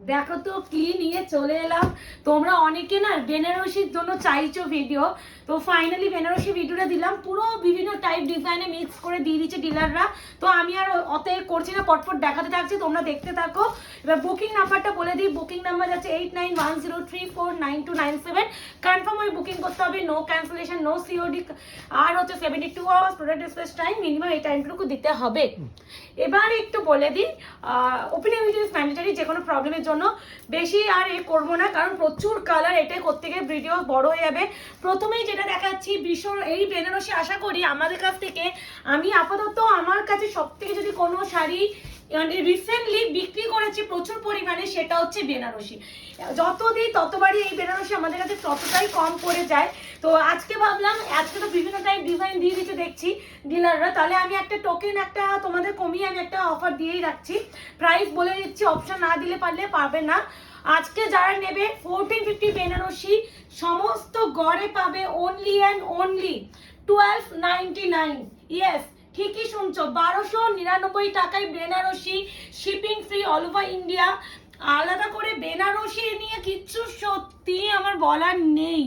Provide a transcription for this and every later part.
দেখো তো কি নিয়ে চলে এলাম। তোমরা অনেকে না বেনারসির জন্য চাইছো ভিডিও, তো ফাইনালি বেনারসি ভিডিওটা দিলাম। পুরো বিভিন্ন টাইপ ডিজাইনে মিক্স করে দিয়ে দিচ্ছে ডিলাররা। তো আমি আর অতএব করছি না, পটপট দেখাতে থাকছি, তোমরা দেখতে থাকো। এবার বুকিং নাম্বারটা বলে দিই। বুকিং নাম্বার যাচ্ছে 8910349297। কনফার্ম হয়ে বুকিং করতে হবে, নো ক্যান্সেলেশন, নো সিওডি। আর হচ্ছে 72 hours product dispatch time, minimum এই টাইমটুকু দিতে হবে। এবার একটু বলে দিই, ওপেনিং ভিডিও ইজ ম্যান্ডেটরি। যে কোনো প্রবলেমের জন্য বেশি আর এ করবো না, কারণ প্রচুর কালার, এটাই করতে গিয়ে ভিডিও বড় হয়ে যাবে। প্রথমেই যেটা দেখাচ্ছি ভীষণ এই বেনারসি, আশা করি আমাদের কাছ থেকে, আমি আপাতত আমার কাছে সব থেকে যদি কোনো শাড়ি রিসেন্টলি বিক্রি করেছি প্রচুর পরিমাণে, সেটা হচ্ছে বেনারসি। যত দিই ততবারই এই বেনারসি আমাদের কাছে ততটাই কম পড়ে যায়। তো আজকে ভাবলাম, আজকে তো বিভিন্ন টাইপ ডিজাইন দিয়ে দিতে দেখছি ডিলাররা, তাহলে আমি একটা টোকেন একটা তোমাদের কমিয়ে আমি একটা অফার দিয়েই রাখছি। প্রাইস বলে দিচ্ছি, অপশন না দিলে পারবে না। আজকে যারা নেবে 1450 বেনারসি সমস্ত গড়ে পাবে অনলি অ্যান্ড অনলি 1299। ইয়েস, ঠিকই শুনছো, 1299 টাকায় Banarasi, shipping free all over India. আলাদা করে বেনারসি নিয়ে কিচ্ছু সত্যি আমার বলার নেই।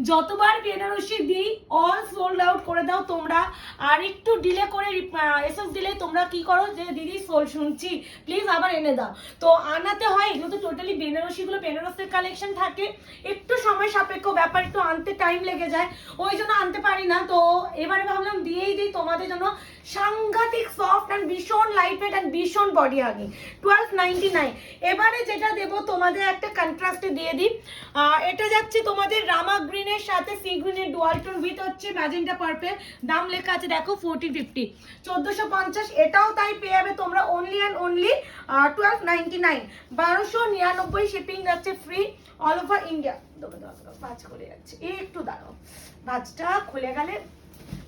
যতবার বেনারসি দিই অল সোল্ড আউট করে দাও তোমরা। আর একটু ডিলে করে এসএস দিলে তোমরা কি করো, যে দিদি সোল্ড শুনছি প্লিজ আবার এনে দাও। তো আনাতে হয়, এগুলো তো টোটালি বেনারসিগুলো বেনারসের কালেকশন থাকে, একটু সময় সাপেক্ষ ব্যাপার, একটু আনতে টাইম লেগে যায়, ওই জন্য আনতে পারি না। তো এবারে ভাবলাম দিয়েই দিই তোমাদের জন্য। সাংঘাতিক সফট অ্যান্ড ভীষণ লাইট ওয়েট অ্যান্ড ভীষণ বডি হাগিং, 1299। এবারে যেটা দেবো তোমাদের একটা কন্ট্রাস্টে দিয়ে দিই। এটা যাচ্ছে তোমাদের রামা গ্রিনের সাথে সি গ্রিনের ডুয়াল টোন উইথ হচ্ছে ম্যাজেন্টা পার্পল। দাম লেখা আছে দেখো 1450, 1450। এটাও তাই পেয়ে যাবে তোমরা অনলি অ্যান্ড অনলি 1299, 1299। শিপিং যাচ্ছে ফ্রি অল ওভার ইন্ডিয়া। ভাজ খুলে যাচ্ছে, একটু দাঁড়াও, ভাজটা খুলে গেলে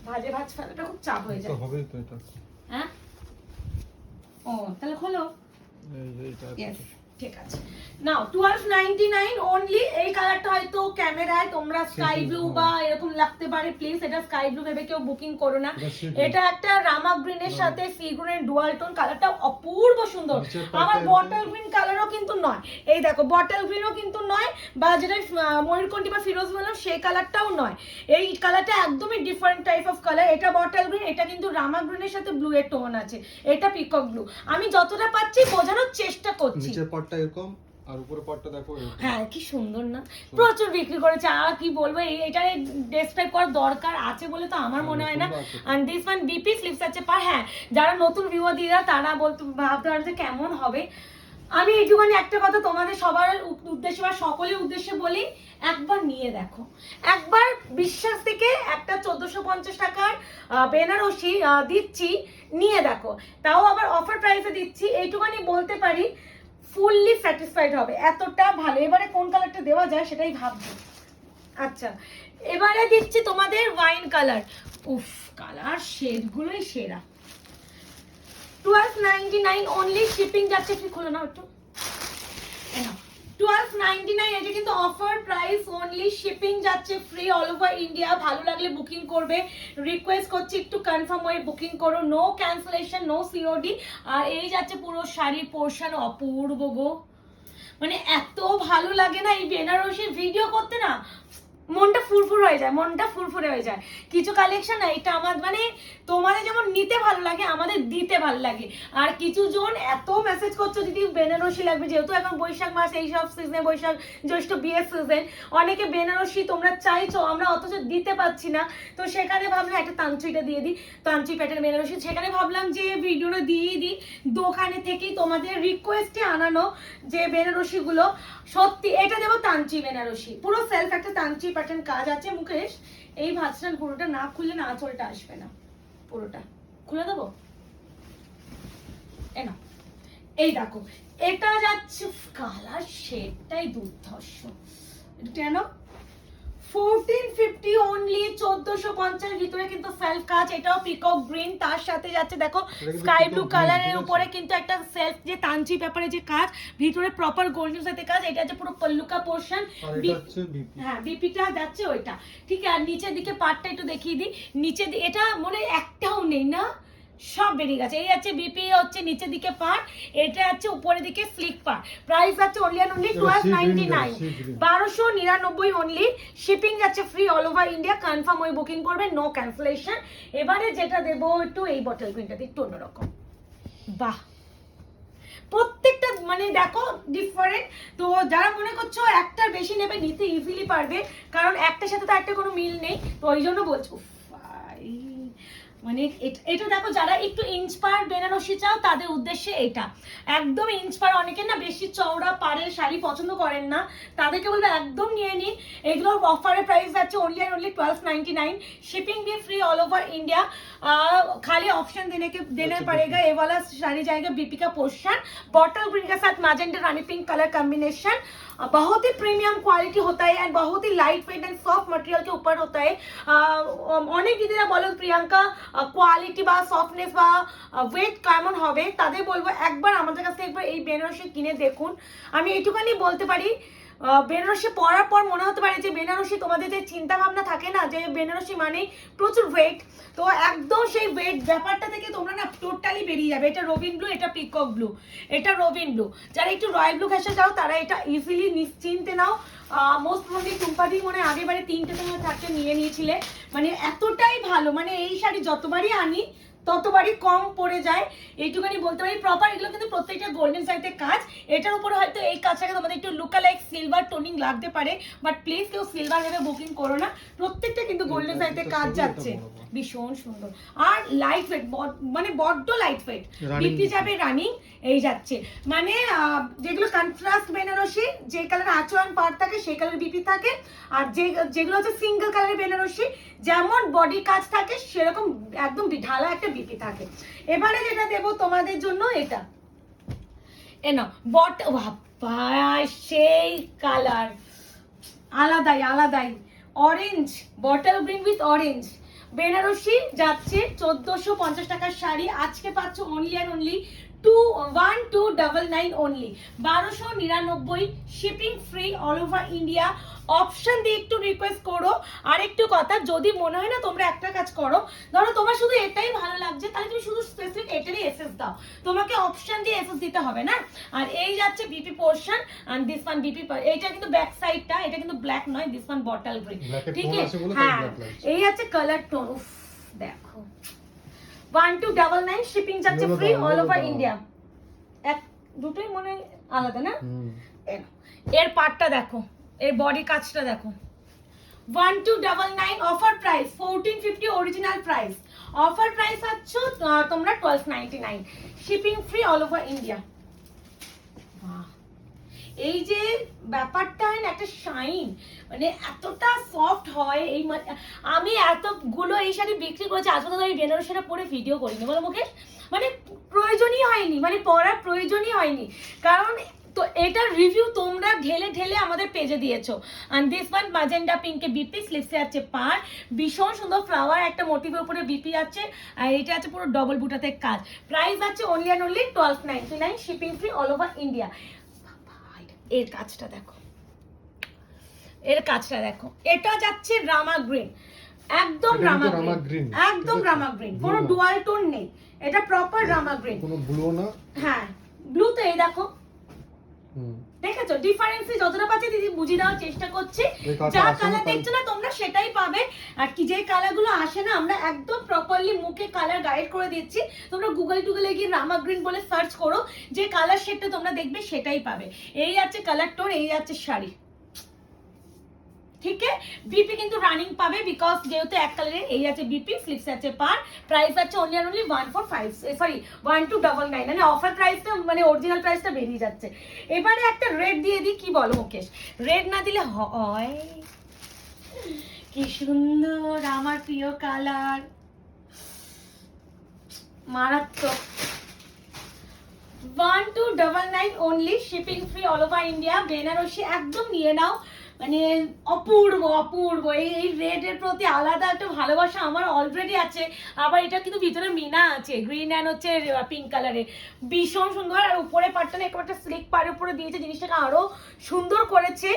ভাজ ফেলাটা খুব চাপ হয়ে যায়। হ্যাঁ, ও তাহলে খোলো। ঠিক আছে, নাও 1299 অনলি। এই কালারটা হয়তো ক্যামেরায় তোমরা স্কাই ব্লু বা এরকম লাগতে পারে, প্লিজ এটা স্কাই ব্লু ভেবে কেউ বুকিং করো না। এটা একটা রামা গ্রিনের সাথে সি গ্রিনের ডুয়াল টোন, কালারটা অপূর্ব সুন্দর। আমার বটল গ্রিন কালারও কিন্তু নয়, এই দেখো বটল গ্রিনও কিন্তু নয়, বা যেটা ময়ূরকণ্ঠী বা ফিরোজ বললাম সেই কালারটাও নয়। এই কালারটা একদমই ডিফারেন্ট টাইপ অফ কালার। এটা বটল গ্রিন, এটা কিন্তু রামা গ্রিনের সাথে ব্লু এর টোন আছে, এটা পিকক ব্লু। আমি যতটা পাচ্ছি বোঝানোর চেষ্টা করছি। এরকম আর উপরে পাটটা দেখো, হ্যাঁ কি সুন্দর না, প্রচুর বিক্রি করেছে। আর কি বলবো, এটা ডেসক্রাইব করার দরকার আছে বলে তো আমার মনে হয় না। And this one BP slips আছে পার। হ্যাঁ, যারা নতুন ভিউয়ার দিরা তারা ভাবতে পারে যে কেমন হবে। আমি এইটুখানি একটা কথা তোমাদের সবার উদ্দেশ্যে বা সকলের উদ্দেশ্যে বলি, একবার নিয়ে দেখো, একবার বিশ্বাস থেকে একটা 1450 টাকার বেনারসি দিচ্ছি, নিয়ে দেখো, তাও আবার অফার প্রাইসে দিচ্ছি। এইটুখানি বলতে পারি ফুললি স্যাটিসফাইড হবে, এতটা ভালো। এবারে কোন কালারটা দেওয়া যায় সেটাই ভাবছি। আচ্ছা, এবারে দিচ্ছি তোমাদের ওয়াইন কালার। উফ, কালার শেডগুলোই সেরা। 1299 অনলি, শিপিং যাচ্ছে ফ্রি। খুলো না একটু, 1299। এটা কিন্তু অফার প্রাইস অনলি, শিপিং যাচ্ছে ফ্রি অল ওভার ইন্ডিয়া। ভালো লাগলে বুকিং করবে, রিকোয়েস্ট করছি একটু কনফার্ম হয়ে বুকিং করো, নো ক্যান্সেলেশন, নো সিওডি। আর এই যাচ্ছে পুরো শাড়ির পোর্শন, অপূর্ব গো, মানে এত ভালো লাগে না এই বেনারসির ভিডিও করতে, না মনটা ফুরফুর হয়ে যায়, মনটা ফুরফুরে হয়ে যায়। কিছু কালেকশন না, এটা আমার মানে তোমাদের যেমন নিতে ভালো লাগে আমাদের দিতে ভালো লাগে। আর কিছু জন এত মেসেজ করছো দিদি বেনারসি লাগবে, যেহেতু এখন বৈশাখ মাস, এই সব সিজনে, বৈশাখ জ্যৈষ্ঠ বিয়ের সিজন, অনেকে বেনারসি তোমরা চাইছো, আমরা অথচ দিতে পারছি না। তো সেখানে ভাবলাম একটা তান্ত্রিটা দিয়ে দিই, তান্ত্রিক প্যাটার্ন বেনারসি। সেখানে ভাবলাম যে ভিডিওটা দিয়ে দিই, দোকানে থেকেই তোমাদের রিকোয়েস্টে আনানো যে বেনারসিগুলো। সত্যি এটা দেবো তান্ত্রি বেনারসি, পুরো সেলফ একটা তান্ত্রি প্যাটার্ন কাজ আছে। মুকেশ, এই ভাঁজটা পুরোটা না খুললে না আঁচলটা আসবে না, পুরোটা খুলে দেবো। এই দেখো, এটা যাচ্ছে কালার শেডটাই দুর্ধর্ষ। কেন 1450 অনলি, 1450 ভিতরে কিন্তু সেলফ কাজ। এটাও পিকক গ্রিন, তার সাথে যাচ্ছে দেখো স্কাই ব্লু কালারের উপরে কিন্তু একটা সেলফ যে তাঞ্চি পেপারে যে কাজ, ভিতরে প্রপার গোল্ডের সাথে কাজ। এটা হচ্ছে পুরো পল্লুকা পোর্শন, হ্যাঁ বিপিটা যাচ্ছে ওইটা, ঠিক আছে। আর নিচের দিকে পাটটা একটু দেখিয়ে দিই, নিচে এটা মনে একটাও নেই না, সব বেরিয়ে গেছে। এই হচ্ছে বিপি, হচ্ছে নিচের দিকে পার, এটা হচ্ছে উপরের দিকে স্লিক পার। প্রাইস আছে only and only 1299, 1299 only. Shipping যাচ্ছে free all over India. Confirm ওই বুকিং করবে, নো ক্যান্সেলেশন। এবারে যেটা দেবো একটু এই বটল গ্রিনটাতে একটু অন্যরকম। বাহ, প্রত্যেকটা মানে দেখো ডিফারেন্ট। তো যারা মনে করছো একটার বেশি নেবে, নিতে ইজিলি পারবে, কারণ একটার সাথে তো একটা কোনো মিল নেই। তো ওই জন্য বলছো উফ, ভাই, মানে এটা দেখো, যারা একটু ইঞ্চ পার বেনারসি চাও তাদের উদ্দেশ্যে এটা একদম ইঞ্চ পার। অনেকে না বেশি চওড়া পাড়ের শাড়ি পছন্দ করেন না, তাদেরকে বলবো একদম নিয়ে নিন। এগুলোর অফারের প্রাইস আছে অনলি অ্যান্ড অনলি 1299। शिपिंग भी फ्री ऑल ओवर इंडिया। खाली ऑप्शन देने पड़ेगा। ये वाला साड़ी जाएगा बीपी का पोर्शन, बॉटल ग्रीन के साथ मैजेंटा रानी पिंक कलर कॉम्बिनेशन। बहुत ही प्रीमियम क्वालिटी होता है एंड बहुत ही light weight and soft material के ऊपर होता है। অনেক দিদিরা বলো প্রিয়াঙ্কা কোয়ালিটি বা সফটনেস বা ওয়েট কেমন হবে, তাদের বলবো একবার আমাদের কাছ থেকে একবার এই বেনারসি কিনে দেখুন। আমি এইটুখানি বলতে পারি, বেনারসি পরার পর মনে হতে পারে যে বেনারসি, তোমাদের যে চিন্তা ভাবনা থাকে না যে বেনারসি মানেই প্রচুর ওয়েট, তো একদম সেই ওয়েট ব্যাপারটা থেকে তোমরা না টোটালি বেরিয়ে যাবে। এটা রবিন ব্লু, এটা পিকক ব্লু, এটা রবিন ব্লু। যারা একটু রয়্যাল ব্লু ঘেসে যাও তারা এটা ইজিলি নিশ্চিন্তে নাও। মোস্ট প্রবলি টুম্পাদি মনে আগেবারে 3টে তোমার 4টে নিয়ে নিয়েছিলে। মানে এতটাই ভালো, মানে এই শাড়ি যতবারই আনি ততবারই কম পড়ে যায়, এইটুখানি বলতে পারি। প্রপার এগুলো কিন্তু প্রত্যেকটা গোল্ডেন সাইডে কাজ। এটার উপরে হয়তো এই কাজটাকে তোমাদের একটু লুকা লাইক সিলভার টোনিং লাগতে পারে, বাট প্লিজ কেউ সিলভার ভেবে বুকিং করো না, প্রত্যেকটা কিন্তু গোল্ডেন সাইডে কাজ যাচ্ছে। ভীষণ সুন্দর আর লাইট ওয়েট, মানে বড্ড লাইট ওয়েট। বিপি যাবে রানিং, এই যাচ্ছে মানে যেগুলো কন্ট্রাস্ট বেনারসি, যে কালার আচরণ পার থাকে সেই কালার বিপি থাকে। আর যেগুলো হচ্ছে সিঙ্গেল কালারের বেনারসি, যেমন বডি কাজ থাকে সেরকম একদম ঢালা একটা বিপি থাকে। এবারে যেটা দেবো তোমাদের জন্য এটা এনো বট, বাবা সেই কালার আলাদাই আলাদাই, orange, bottle green with orange. Banarasi যাচ্ছে 1450 টাকার শাড়ি, আজকে পাচ্ছ only and only 1299 only, 1299। Shipping free all over India. Option দিয়ে একটু রিকোয়েস্ট করো। আর একটু কথা, যদি মনে হয় না তোমরা একটা কাজ করো, ধরো তোমার শুধু এটাই ভালো লাগছে, তাহলে তুমি শুধু স্পেসিফিক এটারই এসএস দাও, তোমাকে অপশন দিয়ে এসএস দিতে হবে না। আর এই যাচ্ছে বিপি পোর্শন, আর দিস ওয়ান বিপি, এটা কিন্তু ব্যাক সাইডটা, এটা কিন্তু ব্ল্যাক নয়, দিস ওয়ান বটল গ্রিন, ঠিক আছে? হ্যাঁ, এই আছে কালার টোন। উফ দেখো, 1299। শিপিং যাচ্ছে ফ্রি অল ওভার ইন্ডিয়া। এক দুটোই মনে আলাদা না? এর পার্টটা দেখো, এর বডি কাজটা দেখো। 1299 offer price, 1450 original price. Offer price আছে তোমরা 1299। Shipping free all over India. এই যে ব্যাপারটা হয় না, একটা শাইন, মানে এতটা সফট হয়। এই আমি এতগুলো এই শাড়ি বিক্রি করেছি, আজ পর্যন্ত আমি বেনারসিটা পরে ভিডিও করিনি, বলো মুখে, মানে প্রয়োজনই হয়নি, মানে পরার প্রয়োজনই হয়নি, কারণ তো এটার রিভিউ তোমরা ঢেলে ঢেলে আমাদের পেজে দিয়েছো। আর দিস ওয়ান ম্যাজেন্টা পিঙ্কে বিপি, স্লিভসে আছে পার, ভীষণ সুন্দর ফ্লাওয়ার একটা মোটিভের উপরে বিপি আছে, আর এটা আছে পুরো ডবল বুটাতে কাজ। প্রাইস আছে only and only 1299। Shipping free all over India. এর কাজটা দেখো, এর কাজটা দেখো, এটা যাচ্ছে রামা গ্রিন, একদম রামা গ্রিন, একদম রামা গ্রিন, কোনো ডুয়াল টোন নেই, এটা প্রপার রামা গ্রিন, কোনো ব্লু না। হ্যাঁ, ব্লু তো এই দেখো, দেখেছো ডিফারেন্স যতটা পাচ্ছি দিদি বুঝিয়ে দেওয়ার চেষ্টা করছি। যা কালার দেখছো না তোমরা সেটাই পাবে। আর কি যে কালার গুলো আসে না, আমরা একদম প্রপারলি মুখে কালার গাইড করে দিচ্ছি। তোমরা গুগলে গিয়ে রামা গ্রিন বলে সার্চ করো, যে কালার শেডটা তোমরা দেখবে সেটাই পাবে। এই আছে কালার টোন, এই আছে শাড়ি, ঠিক আছে? বিপি কিন্তু রানিং পাবে, বিকজ যেহেতু এক কালারের। এই আছে বিপি, স্লিভস আছে পার, প্রাইস আছে অনলি অ্যান্ড অনলি 1299, মানে অফার প্রাইসটা, মানে অরিজিনাল প্রাইসটা বেরিয়ে যাচ্ছে। এবারে একটা রেড দিয়ে দিই, কি বলো মুকেশ? রেড না দিলে হয়? কি সুন্দর, আমার প্রিয় কালার, মারাত্মক। 1299 only, shipping free all over India. Banarasi একদম নিয়ে নাও, মানে অপূর্ব অপূর্ব। এই রেডের প্রতি আলাদা একটা ভালোবাসা আমার অলরেডি আছে। আবার এটা কিন্তু ভিতরে মিনা আছে, গ্রিন অ্যান্ড হচ্ছে পিঙ্ক কালারে, ভীষণ সুন্দর। আর উপরে পাটটা না একটা স্লিক পাড়ের উপরে দিয়েছে, জিনিসটাকে আরো সুন্দর করেছে।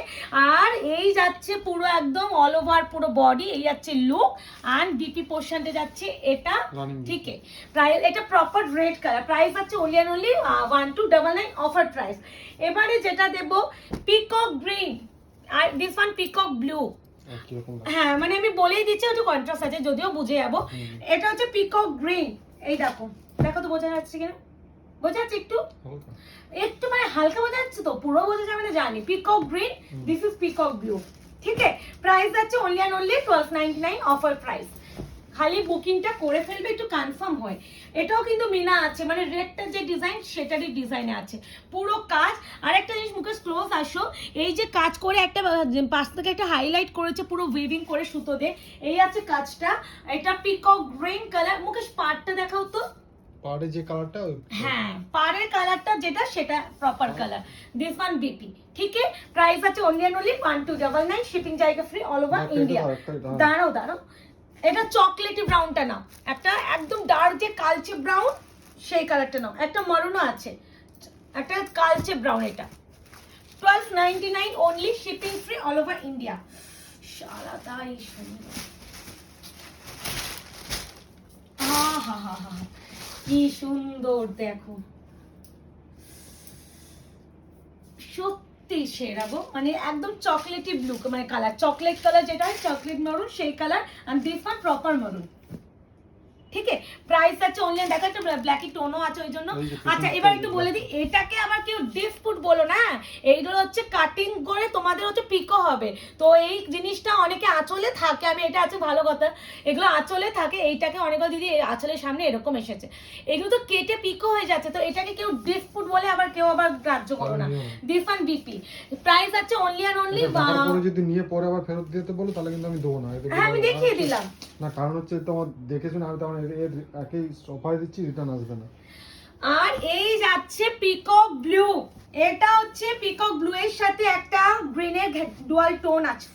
আর এই যাচ্ছে পুরো একদম অল ওভার পুরো বডি, এই যাচ্ছে লুক অ্যান্ড ডিপি পোর্শনটা যাচ্ছে এটা। ঠিক আছে, প্রাইস এটা প্রপার রেড কালার, প্রাইস আছে only and only 1299 offer price. এবারে যেটা দেবো পিকক গ্রিন আর দিস ওয়ান পিকক ব্লু। হ্যাঁ মানে আমি বলেই দিচ্ছি একটু কন্ট্রাস্ট আছে, যদিও বুঝে যাবো। এটা হচ্ছে পিকক গ্রিন, এই দেখো দেখো তো বোঝা যাচ্ছে কিনা, বোঝা যাচ্ছে একটু একটু মানে হালকা বোঝা যাচ্ছে তো, পুরো বোঝা যাবে না জানি। Peacock green, this is peacock blue. ঠিক আছে, প্রাইস আছে only and only 1299 offer price. খালি বুকিংটা করে ফেলবে, একটু কনফার্ম হয়। এটাও কিন্তু মিনা আছে, মানে রেডটার যে ডিজাইন সেটারই ডিজাইনে আছে পুরো কাজ। আর একটা জিনিস মুখে ক্লোজ আসো, এই যে কাজ করে একটা পাশ থেকে একটা হাইলাইট করেছে পুরো উইভিং করে সুতো দিয়ে, এই আছে কাজটা। এটা পিকক গ্রিন কালার। মুখে পাড়টা দেখাও তো, পাড়ের যে কালারটা, হ্যাঁ পাড়ের কালারটা যেটা সেটা proper colour. This one BP. ঠিক আছে, প্রাইস আছে only and only 1299, শিপিং জায়গা ফ্রি অল ওভার ইন্ডিয়া। দাঁড়াও দাঁড়াও, এটা চকলেটি ব্রাউনটা নাও, একটা একদম ডার্ক যে কালচে ব্রাউন সেই কালারটা নাও, একটা মরুনও আছে, একটা কালচে ব্রাউন। এটা 1299 only, shipping free all over India. সারা তাই সুন্দর, কি সুন্দর দেখো, সত্যি সেরা গো। মানে একদম চকলেটি ব্লু মানে কালার, চকলেট কালার যেটা হয় চকলেট মেরুন সেই কালার, আর দিস ওয়ান প্রপার মেরুন। ঠিক আছে, প্রাইস আছে অনলাইন দেখো, একটা ব্ল্যাকি টোনও আছে ওই জন্য। আচ্ছা এবার একটু বলে দিই, এটাকে আবার কেউ ডিসপুট বলো না, এইগুলো হচ্ছে কাটিং করে তোমাদের হচ্ছে পিকো হবে। তো এই জিনিসটা অনেকে আঁচলে থাকে, আমি এটা আছে ভালো কথা, এগুলো আঁচলে থাকে, এইটাকে অনেকে দিদি আঁচলের সামনে এরকম এসেছে, এগুলো তো কেটে পিকো হয়ে যাচ্ছে। তো এটাকে কেউ ডিসপুট বলে আবার কেউ আবার গ্রাহ্য করো না। দিস ওয়ান বিপি, প্রাইস আছে অনলি আর অনলি। যদি নিয়ে পরে আবার ফেরত দিতে বলো তাহলে কিন্তু আমি দেবো না। হ্যাঁ আমি দেখিয়ে দিলাম না, কারণ হচ্ছে তোমার দেখে শুনে আমি তোমার এর একই অফার দিচ্ছি, রিটার্ন আসবে না। আর এই যাচ্ছে পিকক ব্লু, এটা হচ্ছে পিকক ব্লু এর সাথে একটা গ্রিনের ডুয়াল টোন আছে।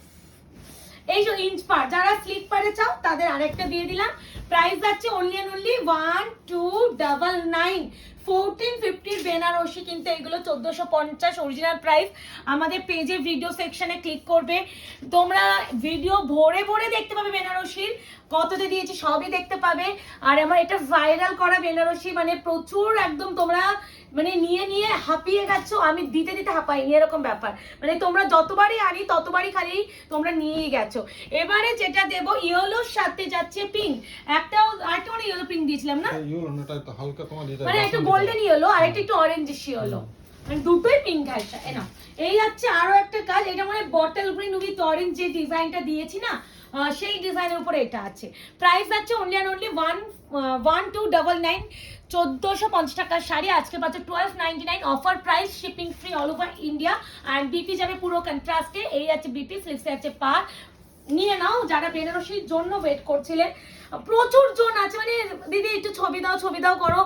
এই যে ইঞ্চ পার, যারা স্লিক পারে চাও তাদের আরেকটা দিয়ে দিলাম। প্রাইস যাচ্ছে only and only 1299। 1450 বেনারসি, কিন্তু এগুলো 1450 অরিজিনাল প্রাইস। আমাদের পেজে ভিডিও সেকশনে ক্লিক করবে, তোমরা ভিডিও ভরে ভরে দেখতে পাবে বেনারসির, কততে দিয়েছি সবই দেখতে পাবে। আর আমার এটা ভাইরাল করা বেনারসি, মানে প্রচুর একদম তোমরা মানে নিয়ে নিয়ে হাঁপিয়ে গেছো, আমি দিতে দিতে হাঁপাইনি এরকম ব্যাপার। মানে তোমরা যতবারই আনি ততবারই খালি তোমরা নিয়েই গেছো। এবারে যেটা দেবো ইয়েলোর সাথে যাচ্ছে পিঙ্ক, একটাও আরেকটা মানে ইয়েলো পিঙ্ক দিয়েছিলাম না, ইয়েলো না, এটা হালকা তোমার এটা মানে একটু গোল্ডেন ইয়েলো আর একটা একটু অরেঞ্জিশ ইয়েলো, মানে দুটোই পিঙ্ক ঘাসটা। এনা এই যাচ্ছে আরো একটা কাজ, এটা মানে বটল গ্রিন উইথ অরেঞ্জ যে ডিজাইনটা দিয়েছি না, সেই ডিজাইনের উপরে এটা আছে। প্রাইস আছে only and only 1299। 1450 টাকার শাড়ি আজকে পাচ্ছে 1299 offer price, shipping free all over India. আর বিপি যাবে পুরো কন্ট্রাস্টে, এই আছে বিপি, স্লিভসে আছে পার। নিয়ে নাও যারা বেনারসির জন্য ওয়েট করছিলেন, প্রচুর জন আছে। মানে দিদি একটু ছবি দাও ছবি দাও করো,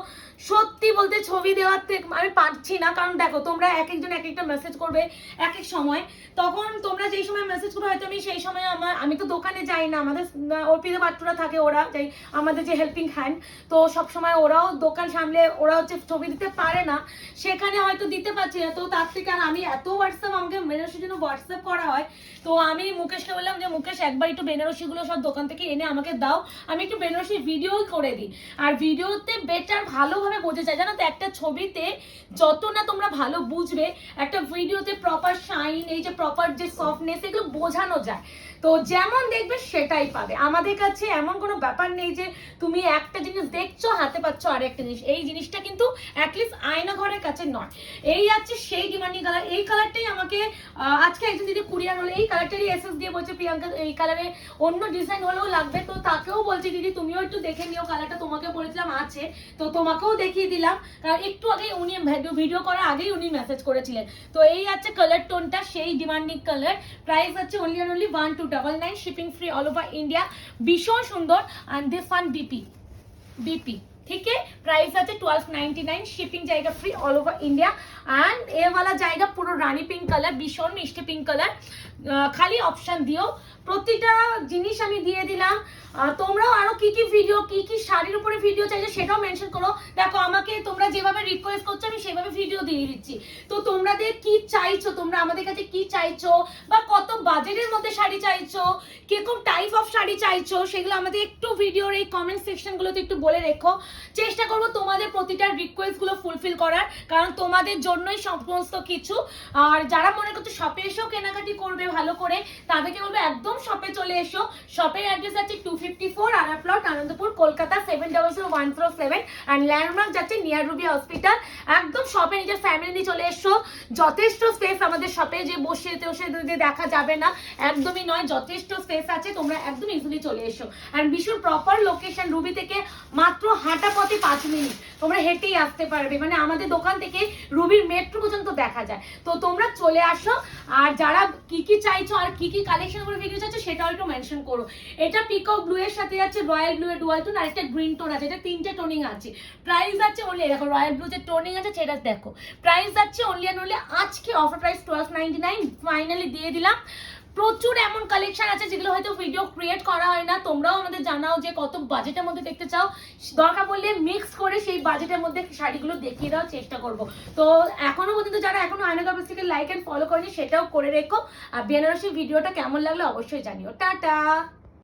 সত্যি বলতে ছবি দেওয়াতে আমি পারছি না, কারণ দেখো তোমরা এক একজন এক একটা মেসেজ করবে এক এক সময়, তখন তোমরা যেই সময় মেসেজ করবে হয়তো আমি সেই সময় আমি তো দোকানে যাই না, আমাদের অর্পিতা পাত্ররা থাকে, ওরা যাই আমাদের যে হেল্পিং হ্যান্ড, তো সব সময় ওরাও দোকান সামলে, ওরা হচ্ছে ছবি দিতে পারে না, সেখানে হয়তো দিতে পারছি না। তো তার থেকে আর আমি এত হোয়াটসঅ্যাপ, আমাকে বেনারসির জন্য হোয়াটসঅ্যাপ করা হয়, তো আমি মুকেশকে বললাম যে মুকেশ একবার একটু বেনারসিগুলো সব দোকান থেকে এনে আমাকে দাও, আমি একটু বেনারসি ভিডিও করে দিই। আর ভিডিওতে বেটার ভালোভাবে বোঝা যায়, জানো তো একটা ছবিতে যত না তোমরা ভালো বুঝবে, একটা ভিডিওতে প্রপার শাইন, এই যে প্রপার যে সফটনেস, এগুলো বোঝানো যায়। তো যেমন দেখবে সেটাই পাবে। আমাদের কাছে এমন কোনো ব্যাপার নেই যে তুমি একটা জিনিস দেখছো হাতে পাচ্ছ আর একটা জিনিস, এই জিনিসটা কিন্তু অ্যাটলিস্ট আয়না ঘরের কাছে নয়। এই আছে সেই ডিমান্ডিং কালার, এই কালারটাই আমাকে আজকে একজন দিদি কুরিয়ার হলো এই কালারটারই এসএস দিয়ে বলছে প্রিয়াঙ্কা এই কালারে অন্য ডিজাইন হলেও লাগবে, তো তাকেও বলছি দিদি তুমিও একটু দেখে নিও, কালারটা তোমাকে বলেছিলাম আছে, তো তোমাকেও দেখিয়ে দিলাম, কারণ একটু আগে উনি ভিডিও করার আগেই উনি মেসেজ করেছিলেন। তো এই আছে কালার টোনটা, সেই ডিমান্ডিং কালার। প্রাইস আছে only and only 1299, shipping free all over India. ভীষণ সুন্দর। এন্ড দিস ওয়ান বিপি ठीक है, प्राइस আছে 1299, शिपिंग जाएगा free all over India. And ये वाला जाएगा पूरा रानी पिंक कलर, भीषण मिष्टी पिंक कलर, খালি অপশন দিও, প্রতিটা জিনিস আমি দিয়ে দিলাম। তোমরাও আরো কি কি ভিডিও, কি কি শাড়ির উপরে ভিডিও চাইছো সেটাও মেনশন করো। দেখো আমাকে তোমরা যেভাবে রিকোয়েস্ট করছো আমি সেভাবে ভিডিও দিয়ে দিচ্ছি। তো তোমাদের কি চাইছো, তোমরা আমাদের কাছে কি চাইছো, বা কত বাজেটের মধ্যে শাড়ি চাইছো, কিরকম টাইপ অফ শাড়ি চাইছো, সেগুলো আমাদের একটু ভিডিওর এই কমেন্ট সেকশনগুলোতে একটু বলে রেখো। চেষ্টা করবো তোমাদের প্রতিটা রিকোয়েস্টগুলো ফুলফিল করার, কারণ তোমাদের জন্যই সমস্ত কিছু। আর যারা মনে করছো শপে এসেও কেনাকাটি করবে ভালো করে, তাদেরকে বলবো একদম শপে চলে এসো। শপের অ্যাড্রেস আছে 254 আরা plot, Anandapur, Kolkata 700107, and landmark যাচ্ছে নিয়ার রুবি হসপিটাল। একদম শপে নিজের ফ্যামিলি নিয়ে চলে এসো। যথেষ্ট স্পেস আমাদের শপে, যে বসে দেখা যাবে না, একদমই নয়, যথেষ্ট স্পেস আছে, তোমরা একদম ইজিলি চলে এসো। আর বিশুর প্রপার লোকেশন রুবি থেকে মাত্র হাঁটা পথে 5 মিনিট, তোমরা হেঁটেই আসতে পারবে, মানে আমাদের দোকান থেকে রুবির মেট্রো পর্যন্ত দেখা যায়। তো তোমরা চলে আসো। আর যারা কি কি চাইছো আর কি কি কালেকশন করে ভিডিও চাইছো সেটাও একটু মেনশন করো। এটা পিকক ব্লু এর সাথে আছে রয়্যাল ব্লু এর ডুয়াল টোন, আর একটা গ্রিন টোন আছে, এটা 3টে টোনিং আছে। প্রাইস আছে অনলি, দেখো রয়্যাল ব্লু যে টোনিং আছে সেটা দেখো, প্রাইস আছে অনলি অ্যান্ড অনলি আজকে অফার প্রাইস 1299 ফাইনালি দিয়ে দিলাম। প্রচুর এমন কালেকশন আছে যেগুলো হয়তো ভিডিও ক্রিয়েট করা হয় না। তোমরাও আমাদের জানাও যে কত বাজেটের মধ্যে দেখতে চাও, দরকার পড়লে মিক্স করে সেই বাজেটের মধ্যে শাড়িগুলো দেখিয়ে দেওয়ার চেষ্টা করব। তো এখনো পর্যন্ত যারা এখনো আয়না গার্মেন্টস থেকে লাইক এন্ড ফলো করেনি সেটাও করে রেখো। আর বেনারসি ভিডিওটা কেমন লাগলো অবশ্যই জানিও। টাটা।